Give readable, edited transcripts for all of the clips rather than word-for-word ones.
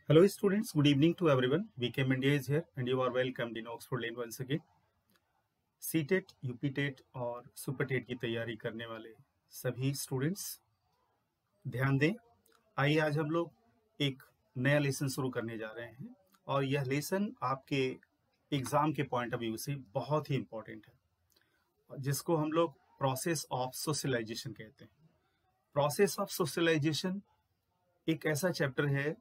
Hello students, good evening to everyone. VKM India is here and you are welcomed in Oxford Lane once again. CTET, UPTET और Super TET की तैयारी करने वाले सभी students ध्यान दें। आइए आज हम लोग एक नया लेसन शुरू करने जा रहे हैं और यह लेसन आपके एग्जाम के पॉइंट ऑफ व्यू से बहुत ही इम्पोर्टेंट है, जिसको हम लोग प्रोसेस ऑफ सोशलाइजेशन कहते हैं। प्रोसेस ऑफ सोशलाइजेशन एक ऐसा चैप्टर है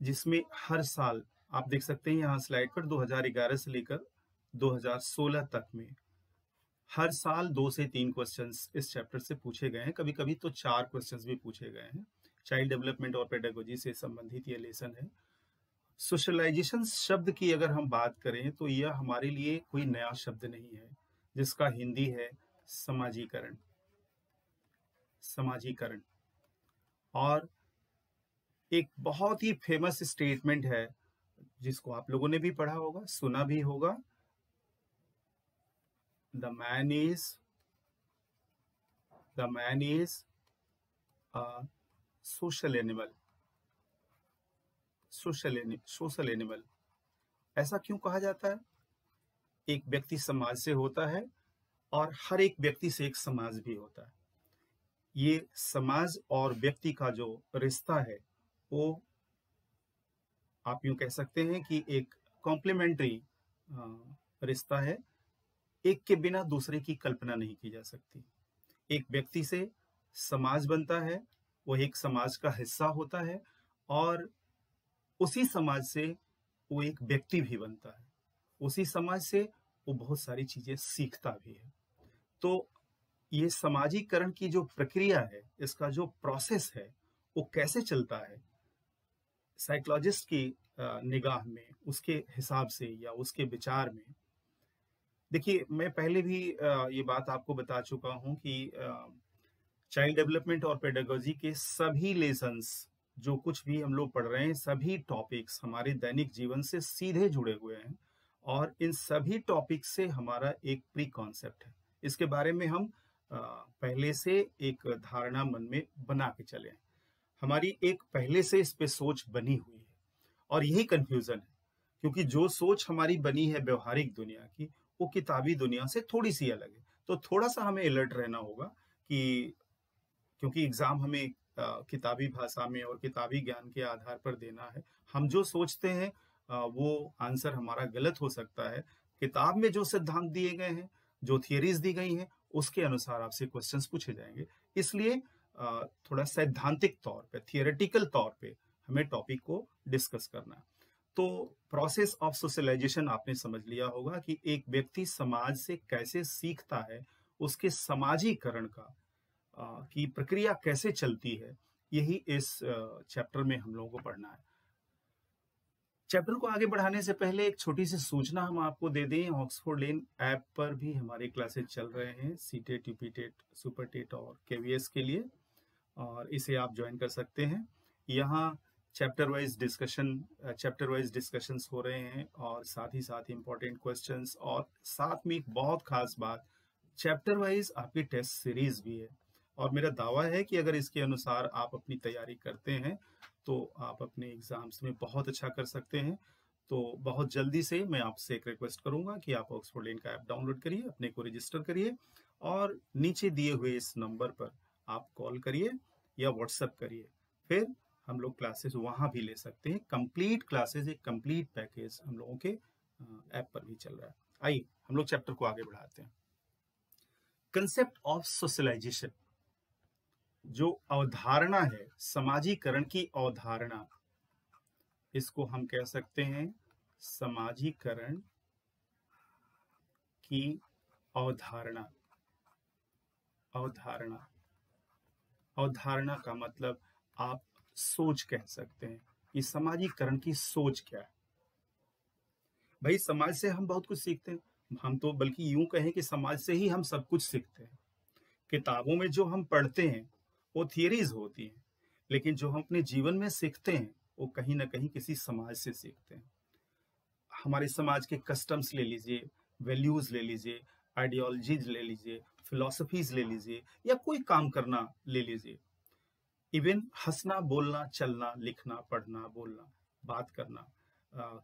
जिसमें हर साल आप देख सकते हैं यहाँ स्लाइड पर 2011 से लेकर 2016 तक में हर साल 2 से 3 क्वेश्चंस इस चैप्टर से पूछे गए हैं। कभी कभी तो 4 क्वेश्चंस भी पूछे गए हैं। चाइल्ड डेवलपमेंट और पेडागोजी से संबंधित ये लेसन है। सोशलाइजेशन शब्द की अगर हम बात करें तो यह हमारे लिए कोई नया शब्द नहीं है, जिसका हिंदी है समाजीकरण। समाजीकरण और एक बहुत ही फेमस स्टेटमेंट है जिसको आप लोगों ने भी पढ़ा होगा, सुना भी होगा। The man is a social animal. Social animal ऐसा क्यों कहा जाता है? एक व्यक्ति समाज से होता है और हर एक व्यक्ति से एक समाज भी होता है। ये समाज और व्यक्ति का जो रिश्ता है वो आप यूं कह सकते हैं कि एक कॉम्प्लीमेंट्री रिश्ता है। एक के बिना दूसरे की कल्पना नहीं की जा सकती। एक व्यक्ति से समाज बनता है, वो एक समाज का हिस्सा होता है और उसी समाज से वो एक व्यक्ति भी बनता है। उसी समाज से वो बहुत सारी चीजें सीखता भी है। तो ये समाजीकरण की जो प्रक्रिया है, इसका जो प्रोसेस है, वो कैसे चलता है साइकोलॉजिस्ट की निगाह में, उसके हिसाब से या उसके विचार में। देखिए, मैं पहले भी ये बात आपको बता चुका हूं कि चाइल्ड डेवलपमेंट और पेडागोजी के सभी लेसन्स जो कुछ भी हम लोग पढ़ रहे हैं, सभी टॉपिक्स हमारे दैनिक जीवन से सीधे जुड़े हुए हैं और इन सभी टॉपिक से हमारा एक प्री कॉन्सेप्ट है। इसके बारे में हम पहले से एक धारणा मन में बना के चले हैं। हमारी एक पहले से इस पे सोच बनी हुई है और यही कंफ्यूजन है, क्योंकि जो सोच हमारी बनी है व्यवहारिक दुनिया की, वो किताबी दुनिया से थोड़ी सी अलग है। तो थोड़ा सा हमें अलर्ट रहना होगा कि क्योंकि एग्जाम हमें किताबी भाषा में और किताबी ज्ञान के आधार पर देना है। हम जो सोचते हैं वो आंसर हमारा गलत हो सकता है। किताब में जो सिद्धांत दिए गए हैं, जो थियरीज दी गई हैं, उसके अनुसार आपसे क्वेश्चंस पूछे जाएंगे। इसलिए थोड़ा सैद्धांतिक तौर पे, थियोरेटिकल तौर पे हमें टॉपिक को डिस्कस करना है। तो प्रोसेस ऑफ सोशलाइजेशन आपने समझ लिया होगा कि एक व्यक्ति समाज से कैसे सीखता है, उसके समाजीकरण का की प्रक्रिया कैसे चलती है, यही इस चैप्टर में हम लोगों को पढ़ना है। चैप्टर को आगे बढ़ाने से पहले एक छोटी सी सूचना हम आपको दे दें। ऑक्सफोर्ड लेन ऐप पर भी हमारे क्लासेस चल रहे हैं, सीटेट, यूपीटेट, सुपरटेट और केवीएस के लिए, और इसे आप ज्वाइन कर सकते हैं। यहाँ चैप्टर वाइज डिस्कशंस हो रहे हैं और साथ ही साथ इंपॉर्टेंट क्वेश्चंस, और साथ में एक बहुत खास बात, चैप्टर वाइज आपकी टेस्ट सीरीज भी है। और मेरा दावा है कि अगर इसके अनुसार आप अपनी तैयारी करते हैं तो आप अपने एग्जाम्स में बहुत अच्छा कर सकते हैं। तो बहुत जल्दी से मैं आपसे एक रिक्वेस्ट करूंगा कि आप ऑक्सफोर्ड लेन का ऐप डाउनलोड करिए, अपने को रजिस्टर करिए और नीचे दिए हुए इस नंबर पर आप कॉल करिए या व्हाट्सएप करिए। फिर हम लोग क्लासेस वहां भी ले सकते हैं। कंप्लीट क्लासेस, एक कंप्लीट पैकेज हम लोगों के ऐप पर भी चल रहा है। आइए हम लोग चैप्टर को आगे बढ़ाते हैं। कंसेप्ट ऑफ सोशलाइजेशन, जो अवधारणा है समाजीकरण की अवधारणा, इसको हम कह सकते हैं समाजीकरण की अवधारणा। अवधारणा का मतलब आप सोच कह सकते हैं कि समाजीकरण की सोच क्या है। भाई, समाज से हम बहुत कुछ सीखते हैं। हम तो बल्कि यूं कहें कि समाज से ही हम सब कुछ सीखते हैं। किताबों में जो हम पढ़ते हैं वो थियरीज होती हैं, लेकिन जो हम अपने जीवन में सीखते हैं वो कहीं ना कहीं किसी समाज से सीखते हैं। हमारे समाज के कस्टम्स ले लीजिए, वैल्यूज ले लीजिए, आइडियोलॉजीज ले लीजिए, फिलॉसफीज ले लीजिए, या कोई काम करना ले लीजिए, इवन हंसना, बोलना, चलना, लिखना, पढ़ना, बोलना, बात करना,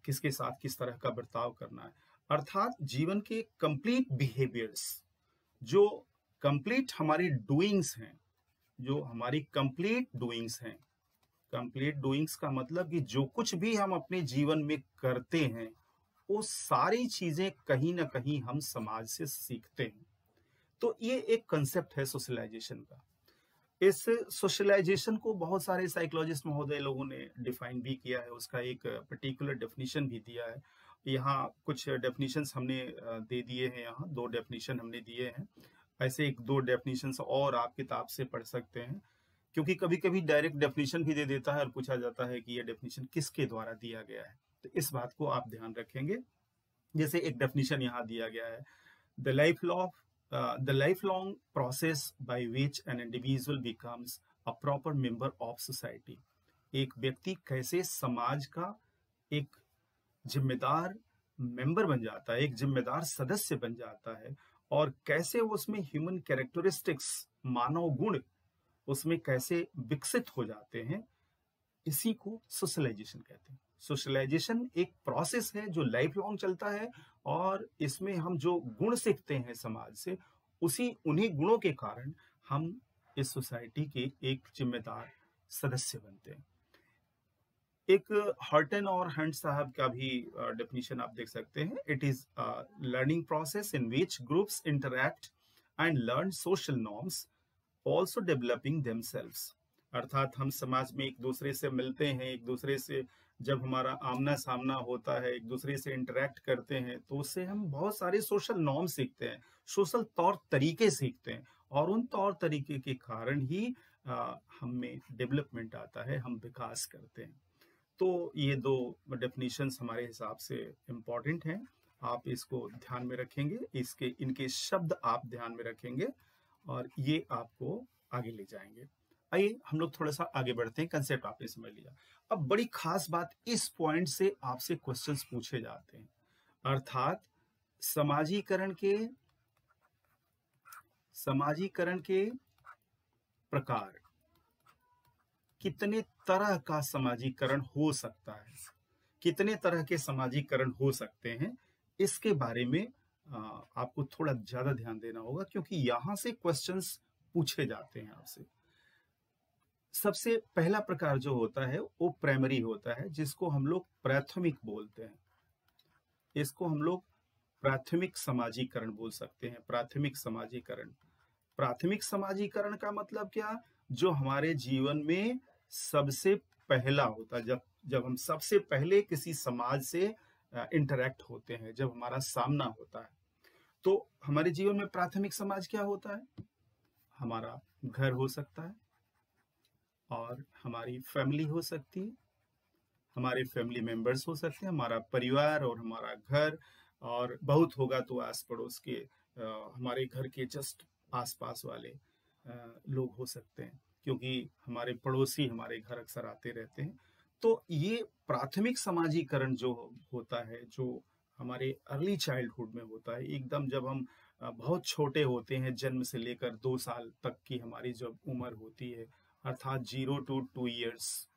किसके साथ किस तरह का बर्ताव करना है, अर्थात जीवन के कंप्लीट बिहेवियर्स, जो कंप्लीट हमारी डूइंग्स हैं, जो हमारी कंप्लीट डूइंग्स हैं। कंप्लीट डूइंग्स का मतलब कि जो कुछ भी हम अपने जीवन में करते हैं, वो सारी चीजें कहीं ना कहीं हम समाज से सीखते हैं। तो ये एक कंसेप्ट है सोशलाइजेशन का। इस सोशलाइजेशन को बहुत सारे साइकोलॉजिस्ट महोदय लोगों ने डिफाइन भी किया है, उसका एक पर्टिकुलर डेफिनेशन भी दिया है। यहाँ कुछ डेफिनेशंस हमने दे दिए हैं, यहाँ 2 डेफिनेशन हमने दिए हैं। ऐसे 1-2 डेफिनेशंस और आप किताब से पढ़ सकते हैं, क्योंकि कभी-कभी डायरेक्ट डेफिनेशन भी दे देता है और पूछा जाता है कि ये डेफिनेशन किसके द्वारा दिया गया है। तो इस बात को आप ध्यान रखेंगे। जैसे एक डेफिनेशन यहाँ दिया गया है, the lifelong process by which an individual becomes a proper member of society। एक व्यक्ति कैसे समाज का एक जिम्मेदार मेंबर बन जाता है, एक जिम्मेदार सदस्य बन जाता है, और कैसे वो उसमें ह्यूमन कैरेक्टरिस्टिक्स, मानव गुण उसमें कैसे विकसित हो जाते हैं, इसी को सोशलाइजेशन कहते हैं। सोशलाइजेशन एक प्रोसेस है जो लाइफ लॉन्ग चलता है, और इसमें हम जो गुण सीखते हैं समाज से, उन्हीं गुणों के कारण हम इस सोसाइटी के एक जिम्मेदार सदस्य बनते हैं। एक हर्टन और हंट साहब का भी डेफिनेशन आप देख सकते हैं। It is learning process in which groups interact and learn social norms, also developing themselves. अर्थात हम समाज में एक दूसरे से मिलते हैं, एक दूसरे से जब हमारा आमना सामना होता है, एक दूसरे से इंटरेक्ट करते हैं, तो उससे हम बहुत सारे सोशल नॉर्म सीखते हैं, सोशल तौर तरीके सीखते हैं, और उन तौर तरीके के कारण ही हम में डेवलपमेंट आता है, हम विकास करते हैं। तो ये 2 डेफिनेशंस हमारे हिसाब से इम्पॉर्टेंट हैं, आप इसको ध्यान में रखेंगे, इनके शब्द आप ध्यान में रखेंगे, और ये आपको आगे ले जाएंगे। आइए हम लोग थोड़ा सा आगे बढ़ते हैं। कंसेप्ट आपने समझ लिया। अब बड़ी खास बात, इस पॉइंट से आपसे क्वेश्चंस पूछे जाते हैं, अर्थात समाजीकरण के प्रकार, कितने तरह का समाजीकरण हो सकता है, कितने तरह के समाजीकरण हो सकते हैं, इसके बारे में आपको थोड़ा ज्यादा ध्यान देना होगा, क्योंकि यहां से क्वेश्चंस पूछे जाते हैं आपसे। सबसे पहला प्रकार जो होता है वो प्राइमरी होता है, जिसको हम लोग प्राथमिक बोलते हैं। इसको हम लोग प्राथमिक समाजीकरण बोल सकते हैं। प्राथमिक समाजीकरण का मतलब क्या? जो हमारे जीवन में सबसे पहला होता है, जब हम सबसे पहले किसी समाज से इंटरेक्ट होते हैं, जब हमारा सामना होता है, तो हमारे जीवन में प्राथमिक समाज क्या होता है? हमारा घर हो सकता है, और हमारी फैमिली हो सकती है, हमारे फैमिली मेंबर्स हो सकते हैं, हमारा परिवार और हमारा घर, और बहुत होगा तो आस पड़ोस के हमारे घर के जस्ट आसपास वाले लोग हो सकते हैं, क्योंकि हमारे पड़ोसी हमारे घर अक्सर आते रहते हैं। तो ये प्राथमिक समाजीकरण जो होता है, जो हमारे अर्ली चाइल्डहुड में होता है, एकदम जब हम बहुत छोटे होते हैं, जन्म से लेकर 2 साल तक की हमारी जब उम्र होती है, अर्थात 0 to 2 years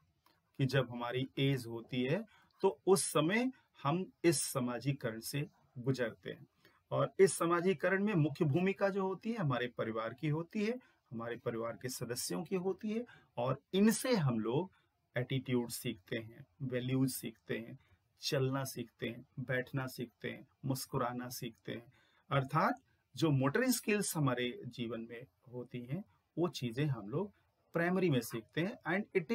की जब हमारी एज होती है, तो उस समय हम इस समाजीकरण से गुजरते हैं। और इस समाजीकरण में मुख्य भूमिका जो होती है हमारे परिवार की होती है, हमारे परिवार के सदस्यों की होती है, और इनसे हम लोग एटीट्यूड सीखते हैं, वैल्यूज सीखते हैं, चलना सीखते हैं, बैठना सीखते हैं, मुस्कुराना सीखते हैं। अर्थात जो मोटर स्किल्स हमारे जीवन में होती हैं, वो चीजें हम लोग प्राइमरी में सीखते हैं, and it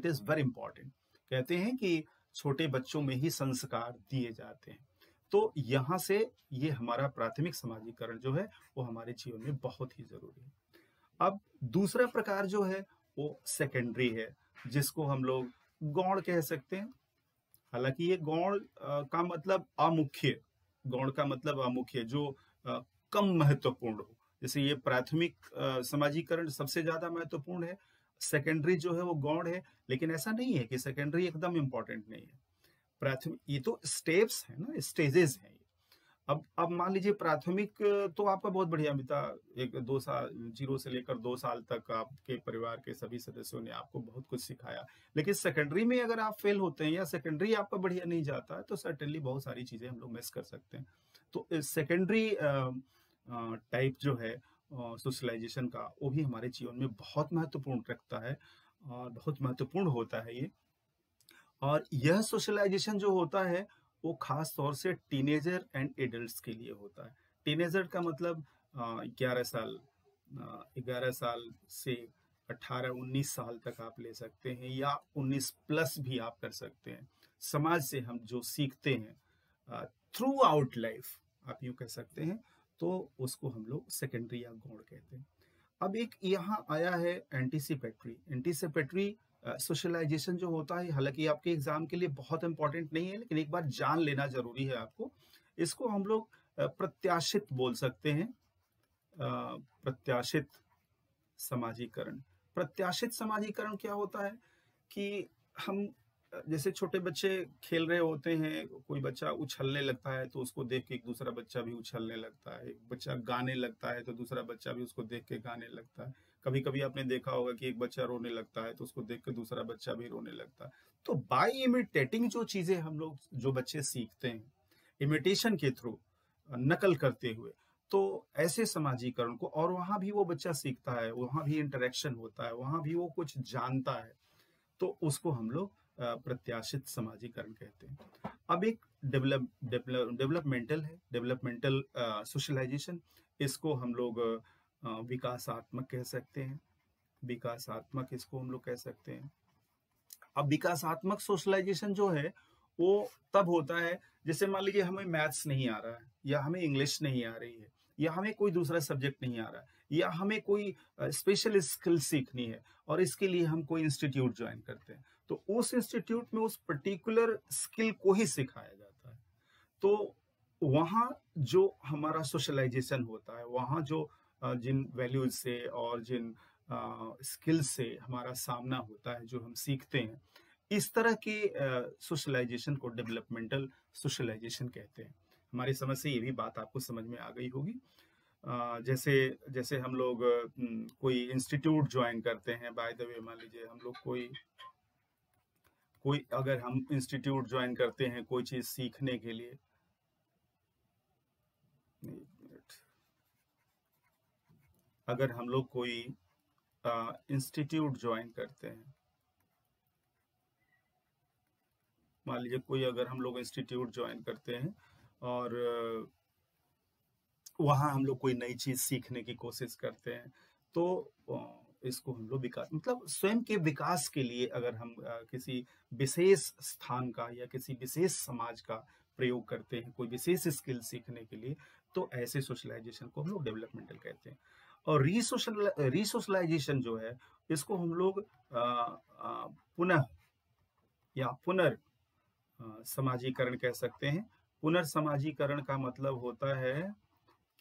is very important. कहते हैं कि छोटे बच्चों में ही संस्कार दिए जाते हैं। तो यहाँ से ये हमारा प्राथमिक समाजीकरण जो है वो हमारे जीवन में बहुत ही जरूरी है। अब दूसरा प्रकार जो है वो सेकेंडरी है, जिसको हम लोग गौण कह सकते हैं। हालांकि ये गौण का मतलब अमुख्य, गौण का मतलब अमुख्य, जो कम महत्वपूर्ण हो। जैसे ये प्राथमिक समाजीकरण सबसे ज्यादा महत्वपूर्ण है, सेकेंडरी जो है वो गौण है, लेकिन ऐसा नहीं है कि सेकेंडरी एकदम इंपॉर्टेंट नहीं है। प्राथमिक, ये तो स्टेप्स है ना, स्टेजेस हैं। अब मान लीजिए प्राथमिक तो आपका बहुत बढ़िया बीता, 1-2 साल 0 से लेकर 2 साल तक आपके परिवार के सभी सदस्यों ने आपको बहुत कुछ सिखाया। लेकिन सेकेंडरी में अगर आप फेल होते हैं या सेकेंडरी आपका बढ़िया नहीं जाता है, तो सर्टेनली बहुत सारी चीज़ें हम लोग मिस कर सकते हैं। तो सेकेंडरी टाइप जो है सोशलाइज़ेशन का, वो भी हमारे जीवन में बहुत महत्वपूर्ण रखता है और बहुत महत्वपूर्ण होता है ये। और यह सोशलाइज़ेशन जो होता है, वो ख़ास तौर से टीनेजर एंड एडल्ट्स के लिए होता है। टीनेजर का मतलब 11 साल 11 साल से 18-19 साल तक आप ले सकते हैं, या 19 प्लस भी आप कर सकते हैं। समाज से हम जो सीखते हैं थ्रू आउट लाइफ, आप यूँ कह सकते हैं, तो उसको हम लोग सेकेंडरी या गौण कहते हैं। अब एक यहाँ आया है एंटीसिपेटरी। एंटीसिपेटरी सोशलाइजेशन जो होता है, हालांकि आपके एग्जाम के लिए बहुत इंपॉर्टेंट नहीं है, लेकिन एक बार जान लेना जरूरी है आपको। इसको हम लोग प्रत्याशित बोल सकते हैं। प्रत्याशित समाजीकरण। प्रत्याशित समाजीकरण क्या होता है कि हम जैसे छोटे बच्चे खेल रहे होते हैं, कोई बच्चा उछलने लगता है तो उसको देख के एक दूसरा बच्चा भी उछलने लगता है, एक बच्चा गाने लगता है तो दूसरा बच्चा भी उसको देख के गाने लगता है। कभी कभी आपने देखा होगा कि एक बच्चा रोने लगता है तो उसको देख के दूसरा बच्चा भी रोने लगता है। तो बाय इमिटेटिंग जो चीजें हम लोग, जो बच्चे सीखते हैं इमिटेशन के थ्रू, नकल करते हुए, तो ऐसे समाजीकरण को, और वहां भी वो बच्चा सीखता है, वहां भी इंटरेक्शन होता है, वहां भी वो कुछ जानता है, तो उसको हम लोग प्रत्याशित समाजीकरण कहते हैं। अब एक डेवलपमेंटल है, डेवलपमेंटल सोशलाइजेशन। इसको हम लोग विकासात्मक कह सकते हैं। विकासात्मक इसको हम लोग कह सकते हैं। अब विकासात्मक सोशलाइजेशन जो है, वो तब होता है जैसे मान लीजिए हमें मैथ्स नहीं आ रहा है, या हमें इंग्लिश नहीं आ रही है, या हमें कोई दूसरा सब्जेक्ट नहीं आ रहा है, या हमें कोई स्पेशल स्किल सीखनी है, और इसके लिए हम कोई इंस्टीट्यूट ज्वाइन करते हैं। तो उस इंस्टीट्यूट में उस पर्टिकुलर स्किल को ही सिखाया जाता है। तो वहाँ जो हमारा सोशलाइजेशन होता है, वहाँ जो जिन वैल्यूज से और जिन स्किल से हमारा सामना होता है, जो हम सीखते हैं, इस तरह के सोशलाइजेशन को डेवलपमेंटल सोशलाइजेशन कहते हैं। हमारी समझ से ये भी बात आपको समझ में आ गई होगी। जैसे जैसे हम लोग कोई इंस्टीट्यूट ज्वाइन करते हैं, बाय द वे मान लीजिए हम लोग कोई कोई अगर हम इंस्टीट्यूट ज्वाइन करते हैं कोई चीज सीखने के लिए, अगर हम लोग कोई इंस्टीट्यूट ज्वाइन करते हैं, मान लीजिए कोई अगर हम लोग इंस्टीट्यूट ज्वाइन करते हैं और वहाँ हम लोग कोई नई चीज सीखने की कोशिश करते हैं, तो इसको हम लोग विकास, मतलब स्वयं के विकास के लिए अगर हम किसी विशेष स्थान का या किसी विशेष समाज का प्रयोग करते हैं कोई विशेष स्किल सीखने के लिए, तो ऐसे सोशलाइजेशन को हम लोग डेवलपमेंटल कहते हैं। और रीसोशलाइजेशन जो है, इसको हम लोग पुनः या समाजीकरण कह सकते हैं। पुनर्समाजीकरण का मतलब होता है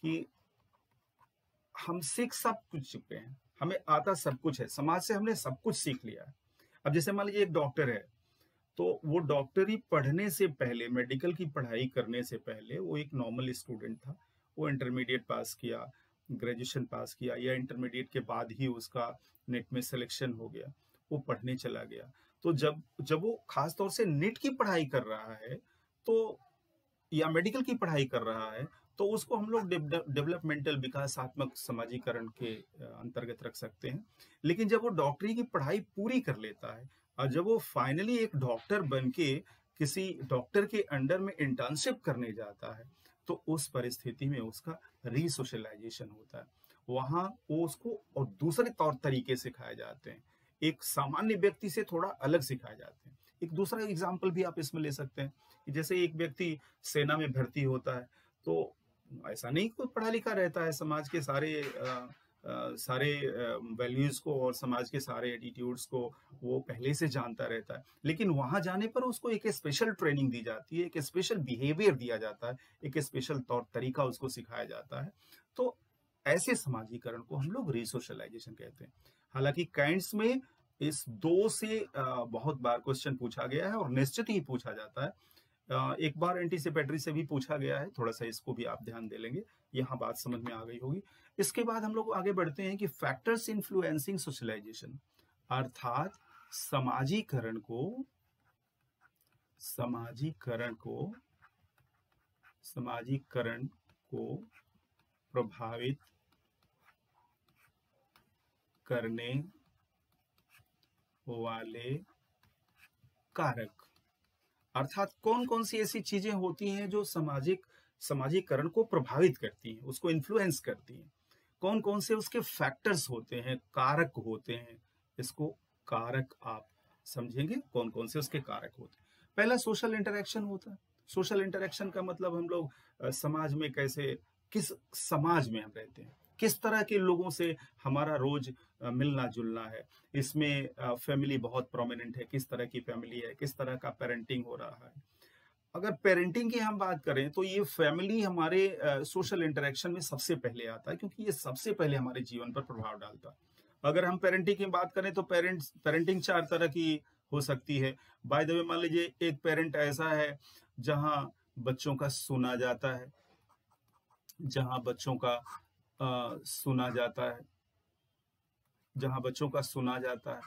कि हम सीख सब कुछ चुके हैं, हमें आता सब कुछ है, समाज से हमने सब कुछ सीख लिया है। अब जैसे मान लीजिए एक डॉक्टर है, तो वो डॉक्टरी पढ़ने से पहले, मेडिकल की पढ़ाई करने से पहले वो एक नॉर्मल स्टूडेंट था। वो इंटरमीडिएट पास किया, ग्रेजुएशन पास किया, या इंटरमीडिएट के बाद ही उसका नेट में सिलेक्शन हो गया, वो पढ़ने चला गया। तो जब जब वो खास तौर से नेट की पढ़ाई कर रहा है, तो या मेडिकल की पढ़ाई कर रहा है, तो उसको हम लोग डेवलपमेंटल विकासात्मक समाजीकरण के अंतर्गत रख सकते हैं। लेकिन जब वो डॉक्टरी की पढ़ाई पूरी कर लेता है और जब वो फाइनली एक डॉक्टर बन के किसी डॉक्टर के अंडर में इंटर्नशिप करने जाता है, तो उस परिस्थिति में उसका रीसोशलाइजेशन होता है। वहाँ वो उसको और दूसरे तौर तरीके सिखाए जाते हैं, एक सामान्य व्यक्ति से थोड़ा अलग सिखाए जाते हैं। एक दूसरा एग्जाम्पल भी आप इसमें ले सकते हैं कि जैसे एक व्यक्ति सेना में भर्ती होता है, तो ऐसा नहीं कोई पढ़ा लिखा रहता है, समाज के सारे वैल्यूज को और समाज के सारे एटीट्यूड्स को वो पहले से जानता रहता है। लेकिन वहां जाने पर उसको एक स्पेशल ट्रेनिंग दी जाती है, एक स्पेशल बिहेवियर दिया जाता है, एक स्पेशल तौर तरीका उसको सिखाया जाता है। तो ऐसे समाजीकरण को हम लोग रिसोशलाइजेशन कहते हैं। हालांकि काइंड्स में इस दो से बहुत बार क्वेश्चन पूछा गया है और निश्चित ही पूछा जाता है। एक बार एंटीसिपेटरी से भी पूछा गया है, थोड़ा-सा इसको भी आप ध्यान दे लेंगे, यहाँ बात समझ में आ गई होगी। इसके बाद हम लोग आगे बढ़ते हैं कि फैक्टर्स इन्फ्लुएंसिंग सोशलाइजेशन, अर्थात समाजीकरण को समाजीकरण को समाजीकरण को प्रभावित करने वाले कारक, अर्थात कौन-कौन सी ऐसी चीजें होती हैं जो समाजीकरण को प्रभावित करती हैं, उसको इन्फ्लुएंस करती हैं। कौन-कौन से उसके फैक्टर्स होते हैं, कारक होते हैं। इसको कारक आप समझेंगे, कौन-कौन से उसके कारक होते हैं। पहला सोशल इंटरेक्शन होता है। सोशल इंटरेक्शन का मतलब हम लोग समाज में कैसे, किस समाज में हम रहते हैं, किस तरह के लोगों से हमारा रोज मिलना जुलना है। इसमें फैमिली बहुत प्रोमिनेंट है, किस तरह की फैमिली है, किस तरह का पेरेंटिंग हो रहा है। अगर पेरेंटिंग की हम बात करें तो ये फैमिली हमारे सोशल इंटरेक्शन में सबसे पहले आता है, क्योंकि ये सबसे पहले हमारे जीवन पर प्रभाव डालता है। अगर हम पेरेंटिंग की बात करें तो पेरेंटिंग 4 तरह की हो सकती है। बाय द वे मान लीजिए एक पेरेंट ऐसा है जहां बच्चों का सुना जाता है, जहां बच्चों का सुना जाता है, जहां बच्चों का सुना जाता है।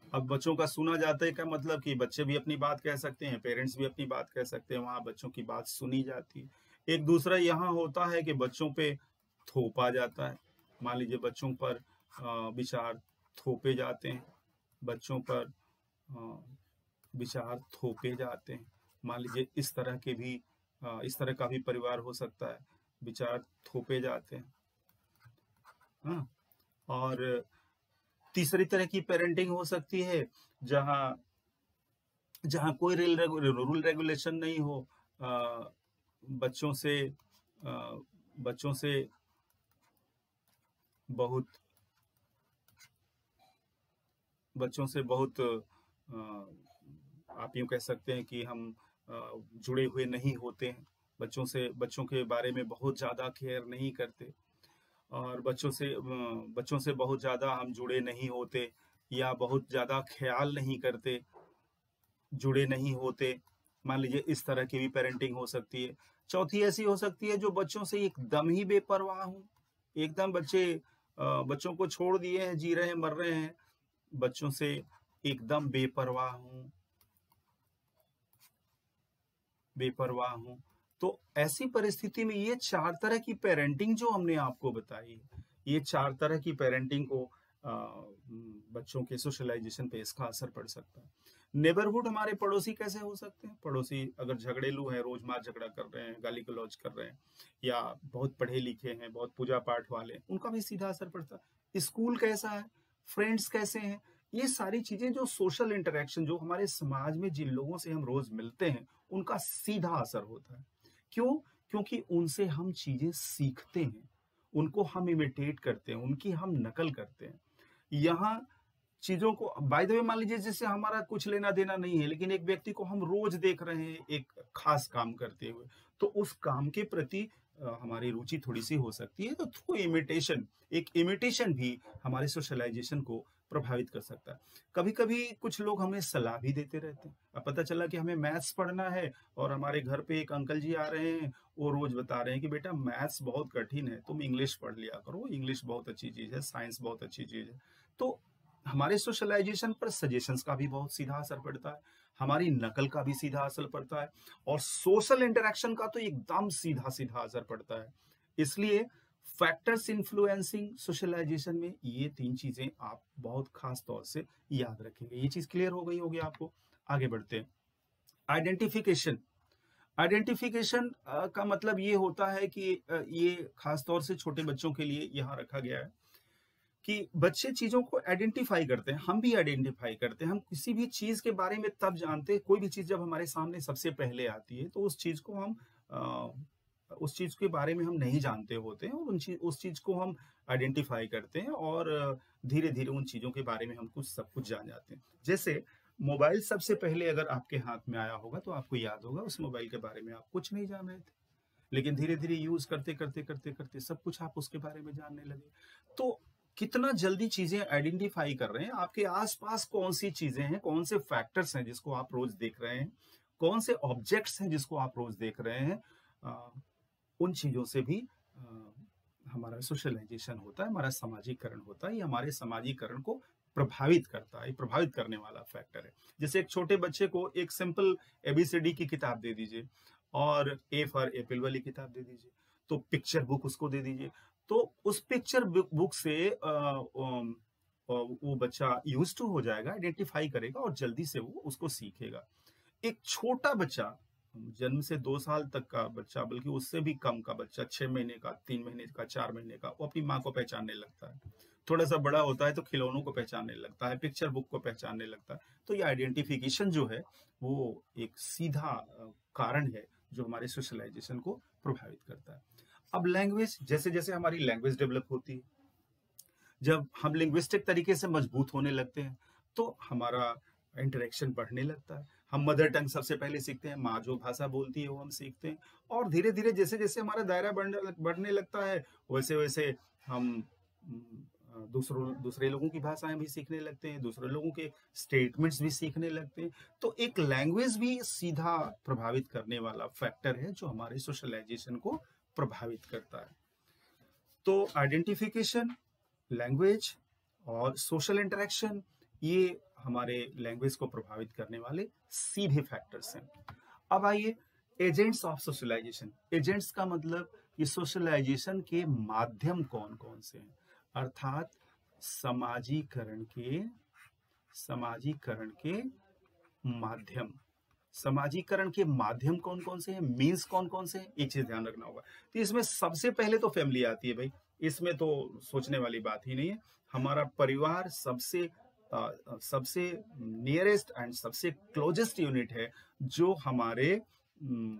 अब बच्चों का सुना जाता है का मतलब कि बच्चे भी अपनी बात कह सकते हैं, पेरेंट्स भी अपनी बात कह सकते हैं, वहां बच्चों की बात सुनी जाती है। एक दूसरा यहाँ होता है कि बच्चों पे थोपा जाता है। मान लीजिए बच्चों पर विचार थोपे जाते हैं, बच्चों पर विचार थोपे जाते हैं। मान लीजिए इस तरह के भी इस तरह का भी परिवार हो सकता है, विचार थोपे जाते हैं। हाँ, और तीसरी तरह की पेरेंटिंग हो सकती है जहाँ जहाँ कोई रूल रेगुलेशन नहीं हो, बच्चों से बच्चों से बहुत बच्चों से बहुत आप यूं कह सकते हैं कि हम जुड़े हुए नहीं होते हैं। बच्चों के बारे में बहुत ज़्यादा केयर नहीं करते, और बच्चों से बहुत ज़्यादा हम जुड़े नहीं होते, या बहुत ज़्यादा ख्याल नहीं करते, जुड़े नहीं होते। मान लीजिए इस तरह की भी पेरेंटिंग हो सकती है। चौथी ऐसी हो सकती है जो बच्चों से एकदम ही बेपरवाह हो, एकदम बच्चों को छोड़ दिए हैं, जी रहे हैं, मर रहे हैं, बच्चों से एकदम बेपरवाह हूं। तो ऐसी परिस्थिति में ये 4 तरह की पेरेंटिंग जो हमने आपको बताई, ये 4 तरह की पेरेंटिंग को बच्चों के सोशलाइजेशन पे इसका असर पड़ सकता है। नेबरहुड हमारे पड़ोसी कैसे हो सकते हैं? पड़ोसी अगर झगड़ेलू हैं, रोज मार झगड़ा कर रहे हैं, गाली गलौज कर रहे हैं, या बहुत पढ़े लिखे हैं, बहुत पूजा पाठ वाले, उनका भी सीधा असर पड़ता है। स्कूल कैसा है, फ्रेंड्स कैसे हैं, ये सारी चीजें जो सोशल इंटरेक्शन, जो हमारे समाज में जिन लोगों से हम रोज मिलते हैं, उनका सीधा असर होता है। क्यों? क्योंकि उनसे हम चीजें सीखते हैं, उनको हम इमिटेट करते हैं, उनकी हम नकल करते हैं। यहाँ चीजों को बाय द वे मान लीजिए जैसे हमारा कुछ लेना देना नहीं है, लेकिन एक व्यक्ति को हम रोज देख रहे हैं एक खास काम करते हुए, तो उस काम के प्रति हमारी रुचि थोड़ी सी हो सकती है। तो थ्रू इमिटेशन, एक इमिटेशन भी हमारे सोशलाइजेशन को प्रभावित कर सकता है। कभी कभी कुछ लोग हमें सलाह भी देते रहते हैं। अब पता चला कि हमें मैथ्स पढ़ना है, और हमारे घर पे एक अंकल जी आ रहे हैं, वो रोज बता रहे हैं कि बेटा मैथ्स बहुत कठिन है, तुम इंग्लिश पढ़ लिया करो, इंग्लिश बहुत अच्छी चीज है, साइंस बहुत अच्छी चीज है। तो हमारे सोशलाइजेशन पर सजेशंस का भी बहुत सीधा असर पड़ता है, हमारी नकल का भी सीधा असर पड़ता है, और सोशल इंटरेक्शन का तो एकदम सीधा सीधा असर पड़ता है। इसलिए फैक्टर्स इन्फ्लुएंसिंग सोशलाइजेशन में ये 3 चीजें आप बहुत खास तौर से याद रखेंगे। ये चीज क्लियर हो गई होगी आपको। आगे बढ़ते हैं। आइडेंटिफिकेशन। आइडेंटिफिकेशन का मतलब ये होता है कि ये खास तौर से छोटे बच्चों के लिए यहाँ रखा गया है कि बच्चे चीजों को आइडेंटिफाई करते हैं, हम भी आइडेंटिफाई करते हैं। हम किसी भी चीज के बारे में तब जानते हैं, कोई भी चीज जब हमारे सामने सबसे पहले आती है, तो उस चीज के बारे में हम नहीं जानते होते हैं, और उस चीज को हम आइडेंटिफाई करते हैं, और धीरे धीरे उन चीजों के बारे में हम सब कुछ जान जाते हैं। जैसे मोबाइल सबसे पहले अगर आपके हाथ में आया होगा तो आपको याद होगा उस मोबाइल के बारे में आप कुछ नहीं जान रहे थे, लेकिन धीरे धीरे यूज करते करते करते करते सब कुछ आप उसके बारे में जानने लगे। तो कितना जल्दी चीजें आइडेंटिफाई कर रहे हैं, आपके आसपास कौन सी चीजें हैं, कौन से फैक्टर्स हैं जिसको आप रोज देख रहे हैं, कौन से ऑब्जेक्ट्स हैं जिसको आप रोज देख रहे हैं, उन चीजों से भी हमारा सोशलाइजेशन होता है, हमारा समाजीकरण होता है। ये हमारे समाजीकरण को प्रभावित करता है, प्रभावित करने वाला फैक्टर है। जैसे एक छोटे बच्चे को एक सिंपल एबीसीडी की किताब दे दीजिए और ए फॉर एप्पल वाली किताब दे दीजिए, तो पिक्चर बुक उसको दे दीजिए, तो उस पिक्चर बुक से वो बच्चा यूज टू हो जाएगा, आइडेंटिफाई करेगा और जल्दी से वो उसको सीखेगा। एक छोटा बच्चा, जन्म से 2 साल तक का बच्चा, बल्कि उससे भी कम का बच्चा, 6 महीने का, 3 महीने का, 4 महीने का, वो अपनी माँ को पहचानने लगता है। थोड़ा सा बड़ा होता है तो खिलौनों को पहचानने लगता है, पिक्चर बुक को पहचानने लगता है। तो ये आइडेंटिफिकेशन जो है वो एक सीधा कारण है जो हमारे सोशलाइजेशन को प्रभावित करता है। अब लैंग्वेज, जैसे जैसे हमारी लैंग्वेज डेवलप होती है, जब हम लिंग्विस्टिक तरीके से मजबूत होने लगते हैं तो हमारा इंटरेक्शन बढ़ने लगता है। हम मदर टंग सबसे पहले सीखते हैं, माँ जो भाषा बोलती है वो हम सीखते हैं, और धीरे धीरे जैसे जैसे हमारा दायरा बढ़ने लगता है वैसे वैसे हम दूसरे लोगों की भाषाएं भी सीखने लगते हैं, दूसरे लोगों के स्टेटमेंट्स भी सीखने लगते हैं। तो एक लैंग्वेज भी सीधा प्रभावित करने वाला फैक्टर है जो हमारे सोशलाइजेशन को प्रभावित करता है। तो आइडेंटिफिकेशन, लैंग्वेज और सोशल इंटरेक्शन, ये हमारे लैंग्वेज को प्रभावित करने वाले सीधे फैक्टर्स हैं। अब आइए एजेंट्स ऑफ सोशलाइजेशन। एजेंट्स का मतलब ये सोशलाइजेशन के माध्यम कौन कौन से हैं, अर्थात समाजीकरण के माध्यम। समाजीकरण के माध्यम कौन कौन से हैं, मीन्स कौन कौन से हैं, एक चीज ध्यान रखना होगा। तो इसमें सबसे पहले तो फैमिली आती है भाई, इसमें तो सोचने वाली बात ही नहीं है। हमारा परिवार सबसे नियरेस्ट एंड सबसे क्लोजेस्ट यूनिट है जो हमारे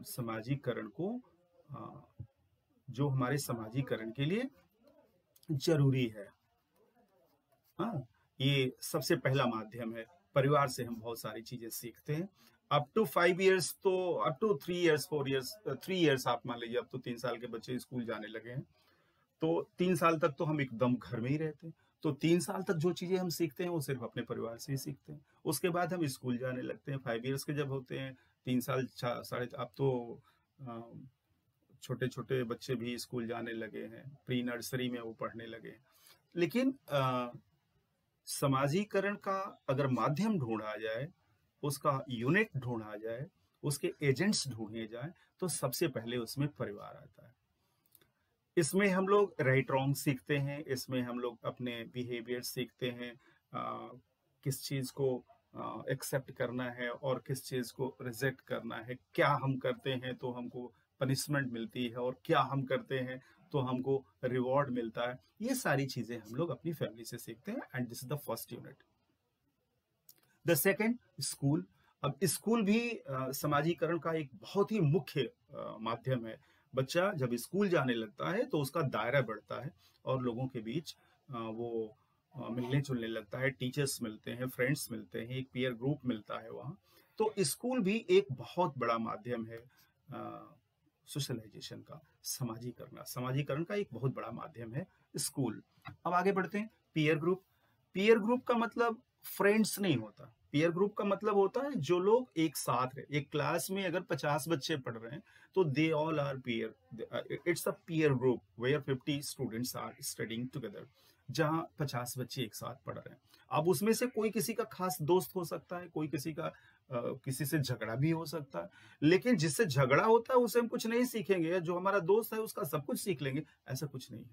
समाजीकरण के लिए जरूरी है। हाँ, ये सबसे पहला माध्यम है। परिवार से हम बहुत सारी चीजें सीखते हैं। अप टू 5 इयर्स, तो up to 3 years 4 years 3 years आप मान लीजिए, अब तो 3 साल के बच्चे स्कूल जाने लगे हैं, तो 3 साल तक तो हम एकदम घर में ही रहते हैं। तो 3 साल तक जो चीजें हम सीखते हैं वो सिर्फ अपने परिवार से ही सीखते हैं। उसके बाद हम स्कूल जाने लगते हैं, 5 इयर्स के जब होते हैं, 3 साल साढ़े, अब तो छोटे छोटे बच्चे भी स्कूल जाने लगे हैं, प्री नर्सरी में वो पढ़ने लगे हैं। लेकिन समाजीकरण का अगर माध्यम ढूंढा जाए, उसका यूनिट ढूंढा जाए, उसके एजेंट्स ढूंढे जाए, तो सबसे पहले उसमें परिवार आता है। इसमें हम लोग राइट रॉन्ग सीखते हैं, इसमें हम लोग अपने बिहेवियर सीखते हैं, किस चीज को एक्सेप्ट करना है और किस चीज को रिजेक्ट करना है, क्या हम करते हैं तो हमको पनिशमेंट मिलती है और क्या हम करते हैं तो हमको रिवॉर्ड मिलता है। ये सारी चीजें हम लोग अपनी फैमिली से सीखते हैं, and this is the first unit. The second, school. अब स्कूल भी समाजीकरण का एक बहुत ही मुख्य माध्यम है। बच्चा जब स्कूल जाने लगता है तो उसका दायरा बढ़ता है और लोगों के बीच वो मिलने जुलने लगता है, टीचर्स मिलते हैं, फ्रेंड्स मिलते हैं, एक पीयर ग्रुप मिलता है वहाँ। तो स्कूल भी एक बहुत बड़ा माध्यम है सोशलाइजेशन का, समाजीकरण का एक बहुत बड़ा माध्यम है स्कूल। अब आगे बढ़ते हैं, पीयर ग्रुप। पीयर ग्रुप का मतलब फ्रेंड्स नहीं होता। पीयर ग्रुप का मतलब होता है जो लोग एक साथ रहे। एक क्लास में अगर 50 बच्चे पढ़ रहे हैं तो they all are peer, it's a peer group where 50 students are studying together, जहां 50 बच्चे एक साथ पढ़ रहे हैं। अब उसमें से कोई किसी का खास दोस्त हो सकता है, कोई किसी से झगड़ा भी हो सकता है, लेकिन जिससे झगड़ा होता है उससे हम कुछ नहीं सीखेंगे, जो हमारा दोस्त है उसका सब कुछ सीख लेंगे, ऐसा कुछ नहीं है।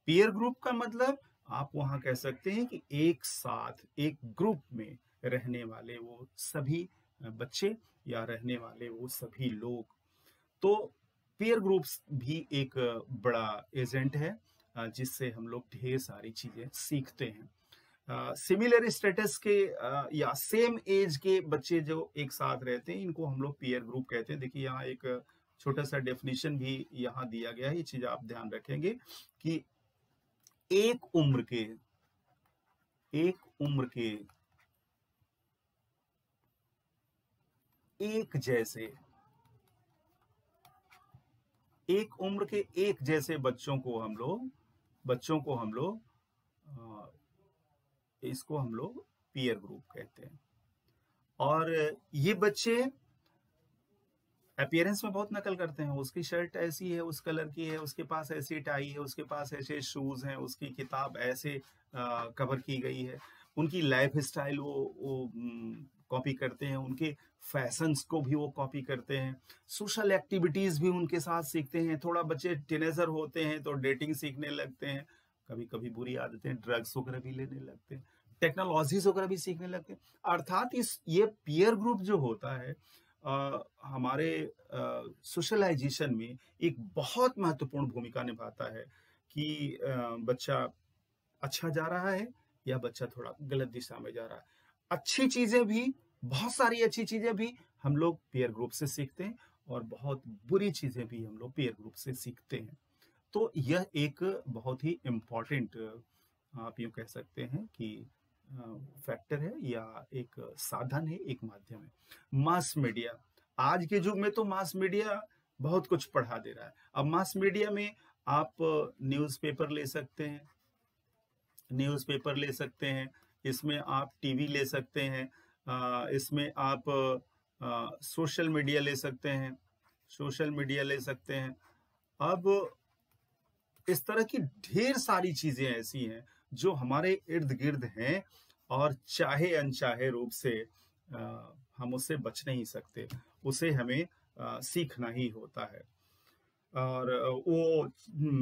पीयर ग्रुप का मतलब आप वहां कह सकते हैं कि एक साथ एक ग्रुप में रहने वाले वो सभी बच्चे या रहने वाले वो सभी लोग। तो पीयर ग्रुप्स भी एक बड़ा एजेंट है जिससे हम लोग ढेर सारी चीजें सीखते हैं। सिमिलर स्टेटस के या सेम एज के बच्चे जो एक साथ रहते हैं, इनको हम लोग पीयर ग्रुप कहते हैं। देखिए यहाँ एक छोटा सा डेफिनेशन भी यहाँ दिया गया है, ये चीज आप ध्यान रखेंगे कि एक उम्र के एक जैसे बच्चों को हम लोग इसको हम लोग पीयर ग्रुप कहते हैं। और ये बच्चे अपीयरेंस में बहुत नकल करते हैं, उसकी शर्ट ऐसी है, उस कलर की है, उसके पास ऐसी टाई है, उसके पास ऐसे शूज़ हैं, उसकी किताब ऐसे कवर की गई है। उनकी लाइफ़स्टाइल वो कॉपी करते हैं, उनके फैशंस को भी वो कॉपी करते हैं, सोशल एक्टिविटीज़ भी उनके साथ सीखते हैं। थोड़ा बच्चे टीनेजर होते हैं तो डेटिंग सीखने लगते हैं, कभी-कभी बुरी आदतें ड्रग्स वगैरह भी लेने लगते हैं, टेक्नोलॉजीज़ वगैरह भी सीखने लगते हैं। अर्थात इस ये पीयर ग्रुप जो होता है हमारे सोशलाइजेशन में एक बहुत महत्वपूर्ण भूमिका निभाता है कि बच्चा अच्छा जा रहा है या बच्चा थोड़ा गलत दिशा में जा रहा है। अच्छी चीज़ें भी, बहुत सारी अच्छी चीज़ें भी हम लोग पीयर ग्रुप से सीखते हैं और बहुत बुरी चीज़ें भी हम लोग पीयर ग्रुप से सीखते हैं। तो यह एक बहुत ही इम्पोर्टेंट आप यूँ कह सकते हैं कि फैक्टर है या एक साधन है, एक माध्यम है। मास मीडिया, आज के युग में तो मास मीडिया बहुत कुछ पढ़ा दे रहा है। अब मास मीडिया में आप न्यूज़पेपर ले सकते हैं, न्यूज़पेपर ले सकते हैं, इसमें आप टीवी ले सकते हैं, इसमें आप सोशल मीडिया ले सकते हैं, सोशल मीडिया ले सकते हैं। अब इस तरह की ढेर सारी चीज़ें ऐसी हैं जो हमारे इर्द-गिर्द हैं और चाहे अनचाहे रूप से हम उससे बच नहीं सकते। उसे हमें सीखना ही होता है और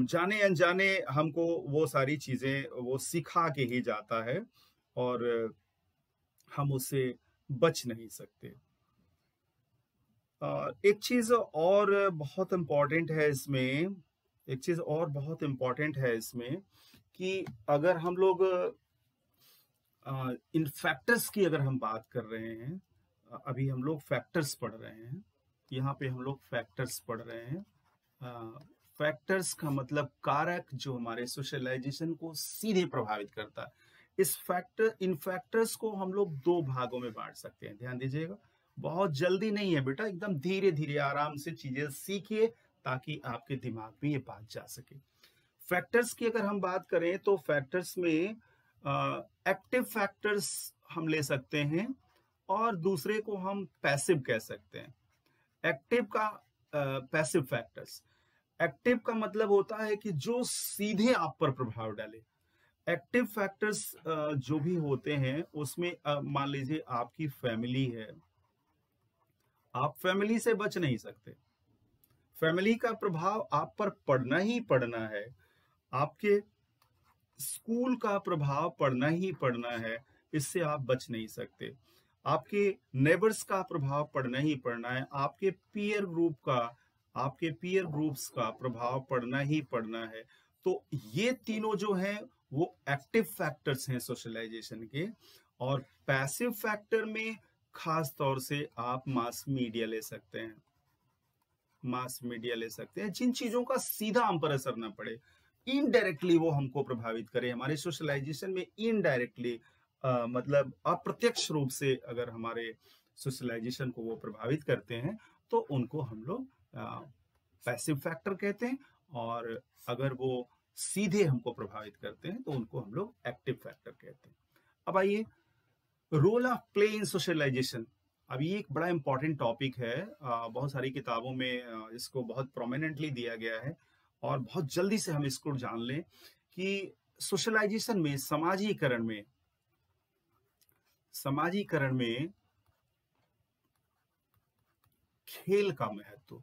जाने-अनजाने हमको वो सारी चीज़ें वो सिखा के ही जाता है और हम उससे बच नहीं सकते। एक चीज़ और बहुत इम्पोर्टेंट है इसमें एक चीज़ और बहुत इम्पोर्टेंट है इसमें कि अगर हम लोग इन फैक्टर्स की अगर हम बात कर रहे हैं अभी हम लोग फैक्टर्स पढ़ रहे हैं, यहाँ पे हम लोग फैक्टर्स पढ़ रहे हैं। फैक्टर्स का मतलब कारक जो हमारे सोशलाइजेशन को सीधे प्रभावित करता है। इन फैक्टर्स को हम लोग 2 भागों में बाँट सकते हैं, ध्यान दीजिएगा। बहुत जल्दी नहीं है बेटा, एकदम धीरे-धीरे आराम से चीज़ें सीखिए ताकि आपके दिमाग में ये बात जा सके। फैक्टर्स की अगर हम बात करें तो फैक्टर्स में एक्टिव फैक्टर्स हम ले सकते हैं और दूसरे को हम पैसिव कह सकते हैं। एक्टिव का पैसिव फैक्टर्स, एक्टिव का मतलब होता है कि जो सीधे आप पर प्रभाव डाले। एक्टिव फैक्टर्स जो भी होते हैं उसमें मान लीजिए आपकी फैमिली है, आप फैमिली से बच नहीं सकते। फैमिली का प्रभाव आप पर पड़ना ही पड़ना है। आपके स्कूल का प्रभाव पड़ना ही पड़ना है, इससे आप बच नहीं सकते। आपके नेबर्स का प्रभाव पड़ना ही पड़ना है, आपके पीयर ग्रुप्स का प्रभाव पड़ना ही पड़ना है। तो ये तीनों जो हैं वो एक्टिव फैक्टर्स हैं सोशलाइजेशन के और पैसिव फैक्टर में खास तौर से आप मास मीडिया ले सकते हैं। मास मीडिया ले सकते हैं जिन चीजों का सीधा हम पर असर ना पड़े, इनडायरेक्टली वो हमको प्रभावित करे हमारे सोशलाइजेशन में, इनडायरेक्टली मतलब अप्रत्यक्ष रूप से अगर हमारे सोशलाइजेशन को वो प्रभावित करते हैं तो उनको हम लोग पैसिव फैक्टर कहते हैं और अगर वो सीधे हमको प्रभावित करते हैं तो उनको हम लोग एक्टिव फैक्टर कहते हैं। अब आइए, role of play in socialization. अब ये एक बड़ा इंपॉर्टेंट टॉपिक है, बहुत सारी किताबों में इसको बहुत प्रोमिनेंटली दिया गया है और बहुत जल्दी से हम इसको जान लें कि सोशलाइजेशन में, समाजीकरण में खेल का महत्व,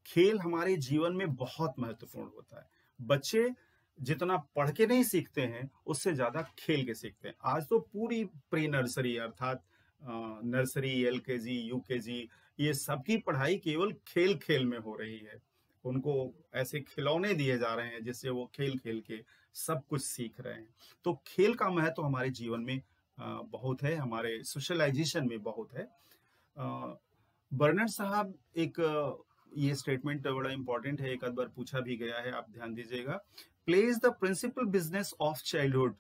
खेल हमारे जीवन में बहुत महत्वपूर्ण होता है। बच्चे जितना पढ़ के नहीं सीखते हैं उससे ज्यादा खेल के सीखते हैं। आज तो पूरी प्री नर्सरी अर्थात नर्सरी, एलकेजी, यूकेजी, ये सबकी पढ़ाई केवल खेल खेल में हो रही है। उनको ऐसे खिलौने दिए जा रहे हैं जिससे वो खेल खेल के सब कुछ सीख रहे हैं। तो खेल का महत्व हमारे जीवन में बहुत है, हमारे सोशलाइजेशन में बहुत है। बर्नर्ड साहब एक ये स्टेटमेंट बड़ा इंपॉर्टेंट है, एक आध बार पूछा भी गया है, आप ध्यान दीजिएगा। Play is the principal business of childhood,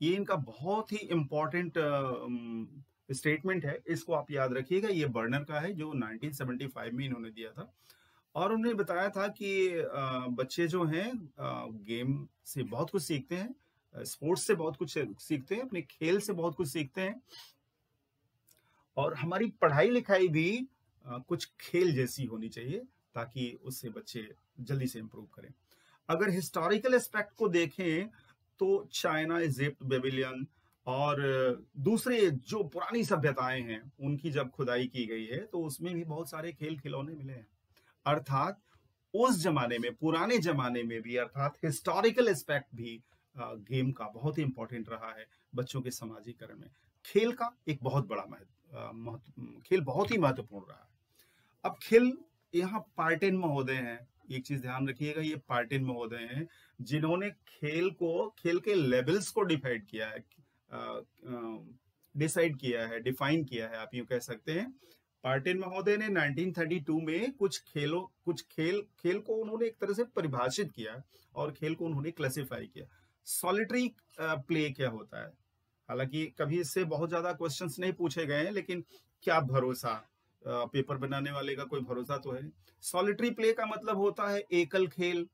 ये इनका बहुत ही इंपॉर्टेंट स्टेटमेंट है, इसको आप याद रखिएगा। ये बर्नर का है जो 1975 में इन्होंने दिया था और उन्होंने बताया था कि बच्चे जो हैं गेम से बहुत कुछ सीखते हैं, स्पोर्ट्स से बहुत कुछ सीखते हैं, अपने खेल से बहुत कुछ सीखते हैं और हमारी पढ़ाई लिखाई भी कुछ खेल जैसी होनी चाहिए, ताकि उससे बच्चे जल्दी से इम्प्रूव करें। अगर हिस्टोरिकल एस्पेक्ट को देखें तो चाइना, इजिप्ट, बेबीलोन और दूसरे जो पुरानी सभ्यताएं हैं, उनकी जब खुदाई की गई है तो उसमें भी बहुत सारे खेल खिलौने मिले हैं। अर्थात उस जमाने में, पुराने जमाने में भी, अर्थात हिस्टोरिकल एस्पेक्ट भी गेम का बहुत ही इंपॉर्टेंट रहा है बच्चों के समाजीकरण में। खेल का एक बहुत बड़ा खेल बहुत ही महत्वपूर्ण रहा है। अब खेल, यहाँ पार्टिन महोदय हैं, एक चीज ध्यान रखिएगा, ये पार्टिन महोदय हैं जिन्होंने खेल के लेवल्स को डिफाइड किया है, डिफाइन किया है, आप यूं कह सकते हैं। पार्टिन महोदय ने 1932 में कुछ खेल को उन्होंने एक तरह से परिभाषित किया और खेल को उन्होंने क्लासिफाई किया। सॉलिटरी प्ले क्या होता है? हालांकि कभी इससे बहुत ज्यादा क्वेश्चंस नहीं पूछे गए हैं, लेकिन क्या भरोसा, पेपर बनाने वाले का कोई भरोसा तो है नहीं। सॉलिटरी प्ले का मतलब होता है एकल खेल।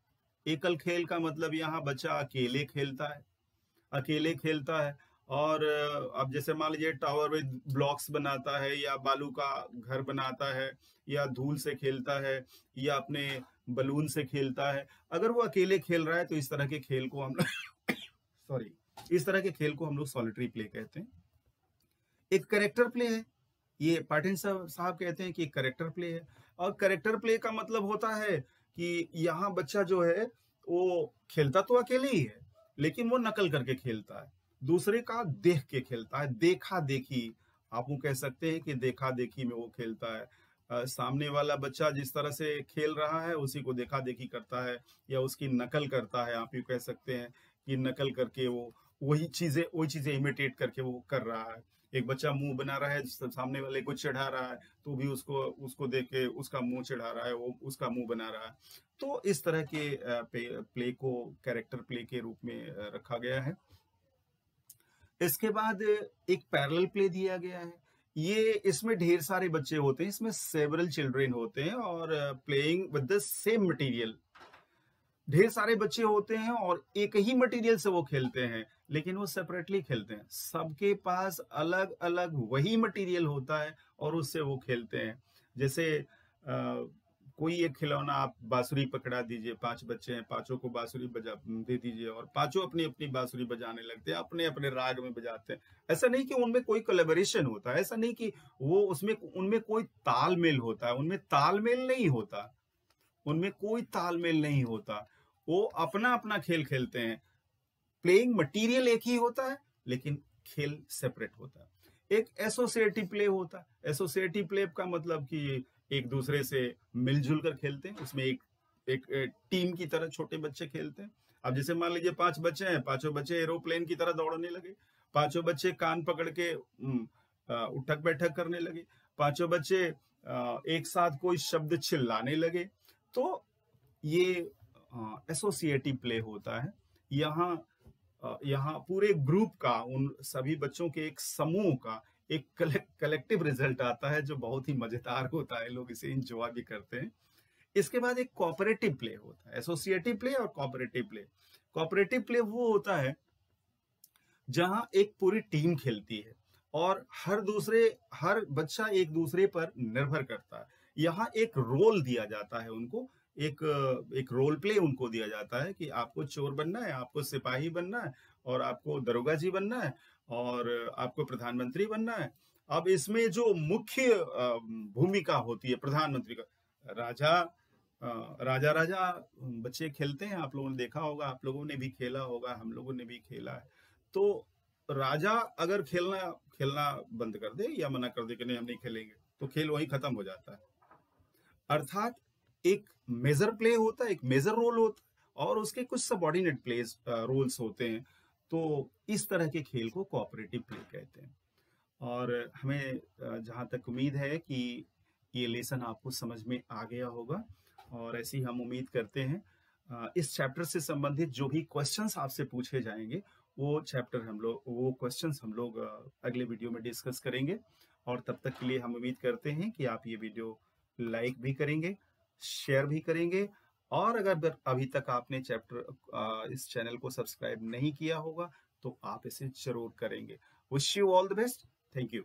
एकल खेल का मतलब यहाँ बच्चा अकेले खेलता है। और अब जैसे मान लीजिए टावर में ब्लॉक्स बनाता है, या बालू का घर बनाता है, या धूल से खेलता है, या अपने बलून से खेलता है। अगर वो अकेले खेल रहा है तो इस तरह के खेल को हम लोग सॉलिटरी प्ले कहते हैं। एक कैरेक्टर प्ले है, ये पाटिन साहब कहते हैं कि एक कैरेक्टर प्ले है। और कैरेक्टर प्ले का मतलब होता है कि यहाँ बच्चा जो है वो खेलता तो अकेले ही है, लेकिन वो नकल करके खेलता है, दूसरे का देख के खेलता है। देखा देखी, आप वो कह सकते हैं कि देखा देखी में वो खेलता है। सामने वाला बच्चा जिस तरह से खेल रहा है उसी को देखा देखी करता है, या उसकी नकल करता है। आप यूं कह सकते हैं कि नकल करके वो वही चीजें इमिटेट करके वो कर रहा है। एक बच्चा मुंह बना रहा है, सामने वाले को चढ़ा रहा है, तो भी उसको देख के उसका मुंह चढ़ा रहा है, वो उसका मुंह बना रहा है। तो इस तरह के प्ले को कैरेक्टर प्ले के रूप में रखा गया है। इसके बाद एक पैरेलल प्ले दिया गया है। इसमें ढेर सारे बच्चे होते हैं, इसमें सेवरल चिल्ड्रेन होते हैं और playing with the same material. ढेर सारे बच्चे होते हैं और एक ही मटेरियल से वो खेलते हैं, लेकिन वो सेपरेटली खेलते हैं। सबके पास अलग अलग वही मटेरियल होता है और उससे वो खेलते हैं। जैसे कोई एक खिलौना, आप बांसुरी पकड़ा दीजिए, 5 बच्चे हैं, पांचों को बांसुरी दे दीजिए और पांचों अपनी अपनी बांसुरी बजाने लगते हैं, अपने अपने राग में बजाते हैं। ऐसा नहीं कि उनमें कोई कोलैबोरेशन होता है, ऐसा नहीं कि उनमें कोई तालमेल होता है, उनमें कोई तालमेल नहीं होता। वो अपना अपना खेल खेलते हैं। प्लेइंग मटेरियल एक ही होता है, लेकिन खेल सेपरेट होता है। एक एसोसिएटिव प्ले होता है। एसोसिएटिव प्ले का मतलब कि एक दूसरे से मिलजुल कर खेलते हैं, उसमें एक टीम की तरह छोटे बच्चे खेलते हैं। अब जैसे मान लीजिए 5 बच्चे हैं, पांचों बच्चे एरोप्लेन की तरह दौड़ने लगे, पांचों बच्चे कान पकड़ के उठक बैठक करने लगे, पांचों बच्चे एक साथ कोई शब्द चिल्लाने लगे। तो ये एसोसिएटिव प्ले होता है। यहाँ पूरे ग्रुप का, उन सभी बच्चों के एक समूह का एक कलेक्टिव रिजल्ट आता है, जो बहुत ही मजेदार होता है, लोग इसे एंजॉय भी करते हैं। इसके बाद एक कोऑपरेटिव प्ले होता है। एसोसिएटिव प्ले और कोऑपरेटिव प्ले। कोऑपरेटिव प्ले वो होता है जहां एक पूरी टीम खेलती है और हर बच्चा एक दूसरे पर निर्भर करता है। यहाँ एक रोल दिया जाता है उनको, एक रोल प्ले उनको दिया जाता है कि आपको चोर बनना है, आपको सिपाही बनना है, और आपको दरोगा जी बनना है, और आपको प्रधानमंत्री बनना है। अब इसमें जो मुख्य भूमिका होती है प्रधानमंत्री का, राजा बच्चे खेलते हैं, आप लोगों ने देखा होगा, आप लोगों ने भी खेला होगा, हम लोगों ने भी खेला है। तो राजा अगर खेलना बंद कर दे या मना कर दे कि नहीं हम नहीं खेलेंगे, तो खेल वहीं खत्म हो जाता है। अर्थात एक मेजर प्ले होता है, एक मेजर रोल होता है, और उसके कुछ सबऑर्डिनेट प्लेस रोल्स होते हैं। तो इस तरह के खेल को कोऑपरेटिव प्ले कहते हैं। और हमें जहाँ तक उम्मीद है कि ये लेसन आपको समझ में आ गया होगा, और ऐसी हम उम्मीद करते हैं। इस चैप्टर से संबंधित जो भी क्वेश्चंस आपसे पूछे जाएंगे, वो क्वेश्चंस हम लोग अगले वीडियो में डिस्कस करेंगे। और तब तक के लिए हम उम्मीद करते हैं कि आप ये वीडियो लाइक भी करेंगे, शेयर भी करेंगे, और अगर अभी तक आपने इस चैनल को सब्सक्राइब नहीं किया होगा तो आप इसे जरूर करेंगे। Wish you all the best. Thank you.